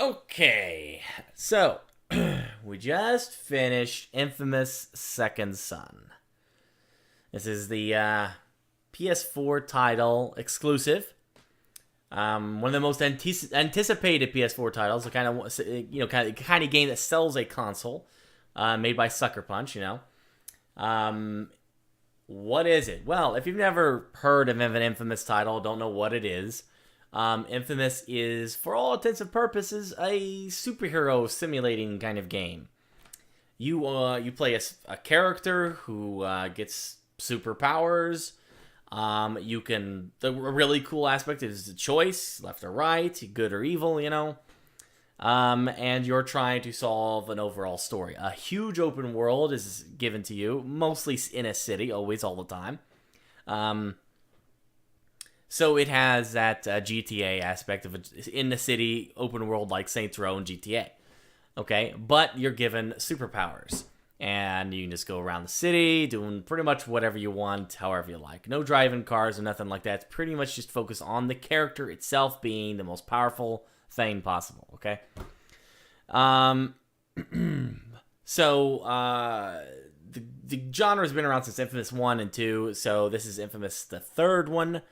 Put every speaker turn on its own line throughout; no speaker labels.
Okay, so we just finished Infamous Second Son. This is the PS4 title exclusive. One of the most anticipated PS4 titles. The kind of game that sells a console, made by Sucker Punch. What is it? Well, if you've never heard of an Infamous title, don't know what it is. Infamous is, for all intents and purposes, a superhero simulating kind of game. You play a character who gets superpowers. The really cool aspect is the choice, left or right, good or evil, and you're trying to solve an overall story. A huge open world is given to you, mostly in a city, always, all the time. So it has that GTA aspect of it in the city, open world like Saints Row and GTA. Okay, but you're given superpowers. And you can just go around the city, doing pretty much whatever you want, however you like. No driving cars or nothing like that. It's pretty much just focused on the character itself being the most powerful thing possible, okay? The genre has been around since Infamous 1 and 2, so this is Infamous the third one.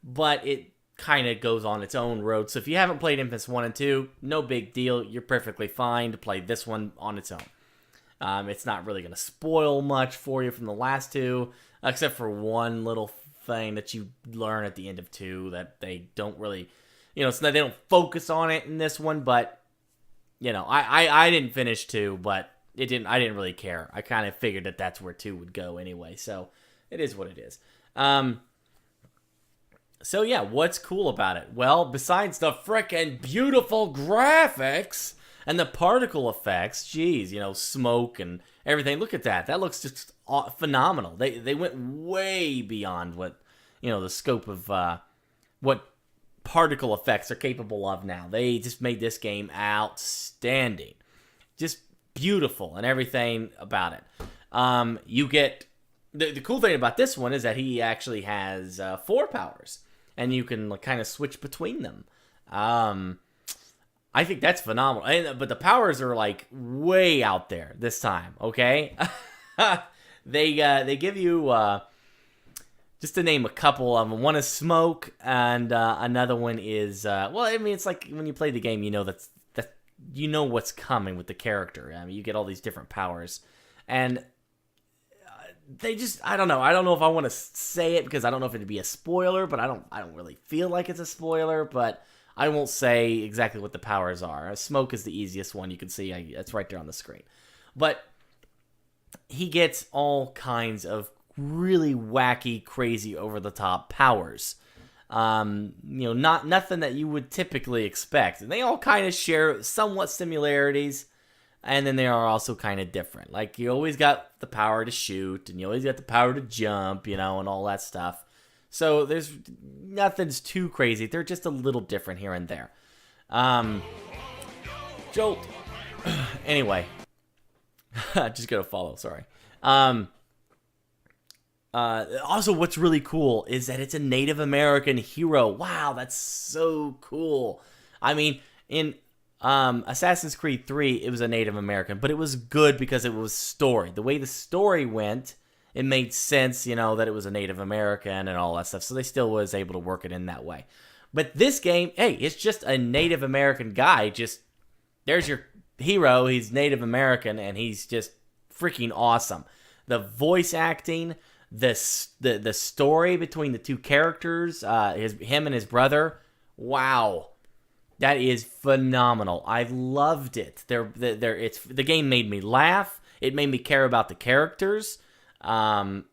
But it kind of goes on its own road. So if you haven't played Infamous 1 and 2, no big deal. You're perfectly fine to play this one on its own. It's not really going to spoil much for you from the last two, except for one little thing that you learn at the end of 2 that they don't really, so they don't focus on it in this one. But, I didn't finish 2, but I didn't really care. I kind of figured that that's where 2 would go anyway. So it is what it is. So yeah, what's cool about it? Well, besides the frickin' beautiful graphics and the particle effects, geez, smoke and everything. Look at that. That looks just phenomenal. They went way beyond what, the scope of what particle effects are capable of now. They just made this game outstanding. Just beautiful and everything about it. You get... The cool thing about this one is that he actually has 4 powers. And you can kind of switch between them. I think that's phenomenal. But the powers are way out there this time. Okay, they give you just to name a couple of them. One is smoke, and another one is it's like when you play the game, that you know what's coming with the character. You get all these different powers, and I don't know if I want to say it because I don't know if it'd be a spoiler, but I don't really feel like it's a spoiler, but I won't say exactly what the powers are. Smoke is the easiest one you can see. It's right there on the screen. But he gets all kinds of really wacky, crazy, over-the-top powers. Nothing that you would typically expect. And they all kind of share somewhat similarities. And then they are also kind of different. Like, you always got the power to shoot, and you always got the power to jump, and all that stuff. So there's nothing's too crazy. They're just a little different here and there. Jolt. Anyway. Just gotta follow, sorry. Also, what's really cool is that it's a Native American hero. Wow, that's so cool. I mean, in... Assassin's Creed 3, it was a Native American, but it was good because it was story. The way the story went, it made sense, that it was a Native American and all that stuff, so they still was able to work it in that way. But this game, hey, it's just a Native American guy, there's your hero, he's Native American, and he's just freaking awesome. The voice acting, the story between the two characters, him and his brother, wow. That is phenomenal. I loved it. The game made me laugh. It made me care about the characters. And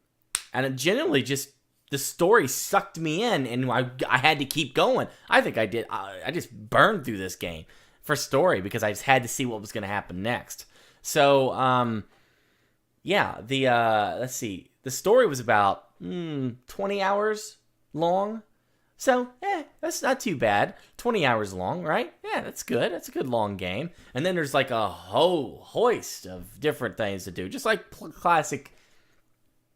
it genuinely just, the story sucked me in, and I had to keep going. I think I did. I just burned through this game for story because I just had to see what was going to happen next. So, let's see. The story was about 20 hours long. So, that's not too bad. 20 hours long, right? Yeah, that's good. That's a good long game. And then there's like a whole hoist of different things to do. Just like classic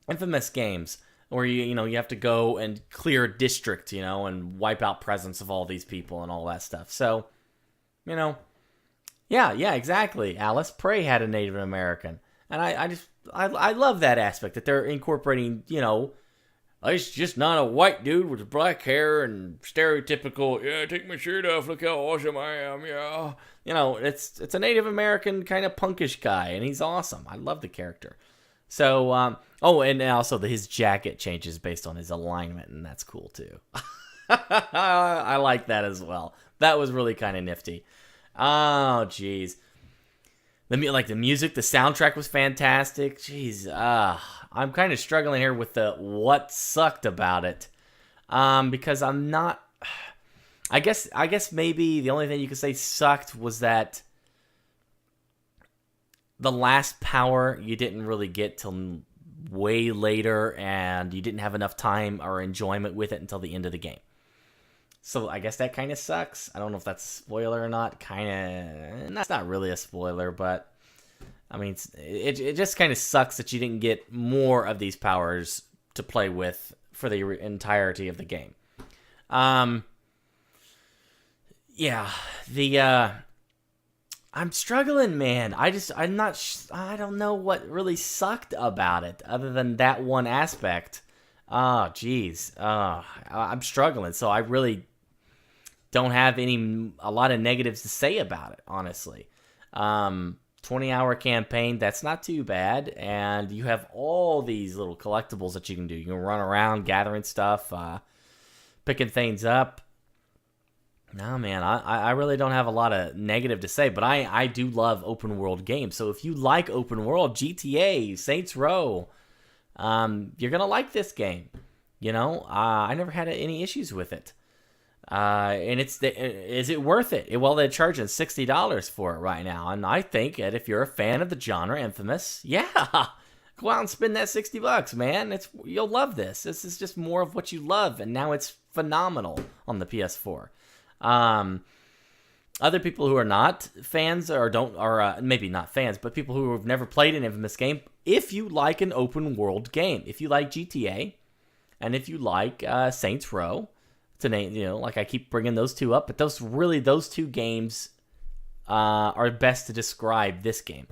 Infamous games. Where you have to go and clear a district, and wipe out presence of all these people and all that stuff. So, Yeah, exactly. Alice Prey had a Native American. And I love that aspect that they're incorporating, it's just not a white dude with black hair and stereotypical, yeah, take my shirt off, look how awesome I am, yeah. It's a Native American kind of punkish guy, and he's awesome. I love the character. So, and also his jacket changes based on his alignment, and that's cool too. I like that as well. That was really kind of nifty. Oh, jeez. The music, the soundtrack was fantastic. Jeez, I'm kind of struggling here with the what sucked about it, because I'm not. I guess maybe the only thing you could say sucked was that the last power you didn't really get till way later, and you didn't have enough time or enjoyment with it until the end of the game. So I guess that kind of sucks. I don't know if that's a spoiler or not. That's not really a spoiler, but I mean, it just kind of sucks that you didn't get more of these powers to play with for the entirety of the game. Yeah, I'm struggling, man. I don't know what really sucked about it other than that one aspect. Oh, geez. I'm struggling, so I really don't have a lot of negatives to say about it, honestly. 20-hour campaign, that's not too bad, and you have all these little collectibles that you can do. You can run around gathering stuff, picking things up. No, man, I really don't have a lot of negative to say, but I do love open world games. So if you like open world, GTA, Saints Row, you're gonna like this game. I never had any issues with it. And is it worth it? Well, they're charging $60 for it right now, and I think that if you're a fan of the genre, inFamous, yeah, go out and spend that $60, man. You'll love this. This is just more of what you love, and now it's phenomenal on the PS4. Other people who are not fans or maybe not fans, but people who have never played an inFamous game, if you like an open world game, if you like GTA, and if you like Saints Row, to name, like I keep bringing those two up, but those two games are best to describe this game.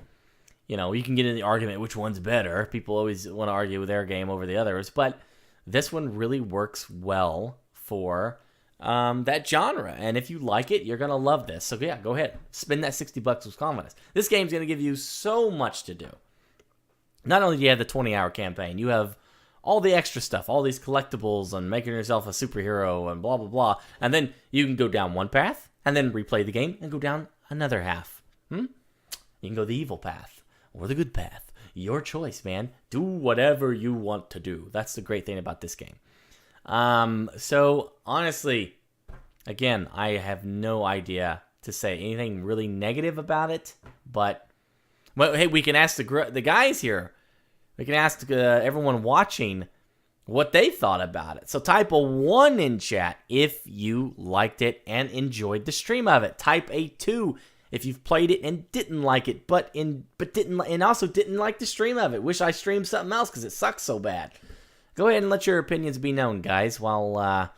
You can get in the argument which one's better. People always want to argue with their game over the others, but this one really works well for that genre, and if you like it, you're gonna love this. So yeah, go ahead, spend that $60 with confidence. This game's gonna give you so much to do. Not only do you have the 20-hour campaign, you have all the extra stuff, all these collectibles, and making yourself a superhero, and blah blah blah. And then you can go down one path, and then replay the game, and go down another half. You can go the evil path or the good path. Your choice, man. Do whatever you want to do. That's the great thing about this game. So honestly, again, I have no idea to say anything really negative about it, but hey, we can ask the guys here. We can ask everyone watching what they thought about it. So type a 1 in chat if you liked it and enjoyed the stream of it. Type a 2 if you've played it and didn't like it, but also didn't like the stream of it. Wish I streamed something else because it sucks so bad. Go ahead and let your opinions be known, guys, while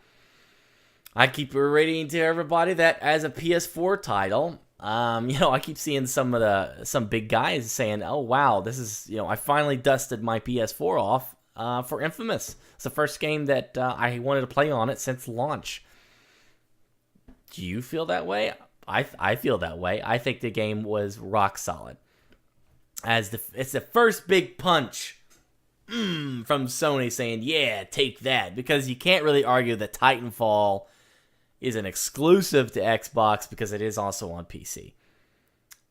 I keep reading to everybody that as a PS4 title, I keep seeing some big guys saying, oh, wow, this is, I finally dusted my PS4 off for inFamous. It's the first game that I wanted to play on it since launch. Do you feel that way? I feel that way. I think the game was rock solid. It's the first big punch from Sony saying, yeah, take that. Because you can't really argue that Titanfall is an exclusive to Xbox because it is also on PC.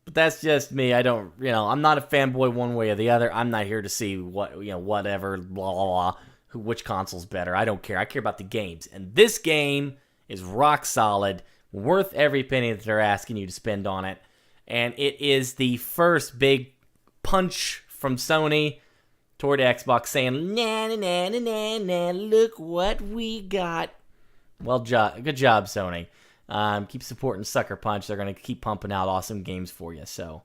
But that's just me. I'm not a fanboy one way or the other. I'm not here to see whatever, blah, blah, blah, which console's better. I don't care. I care about the games. And this game is rock solid, worth every penny that they're asking you to spend on it. And it is the first big punch from Sony toward Xbox saying, nah, nah, nah, nah, nah, nah, look what we got. Well, good job, Sony. Keep supporting Sucker Punch. They're going to keep pumping out awesome games for you. So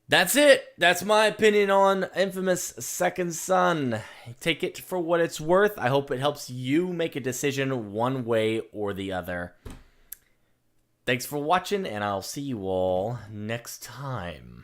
that's it. That's my opinion on inFamous Second Son. Take it for what it's worth. I hope it helps you make a decision one way or the other. Thanks for watching, and I'll see you all next time.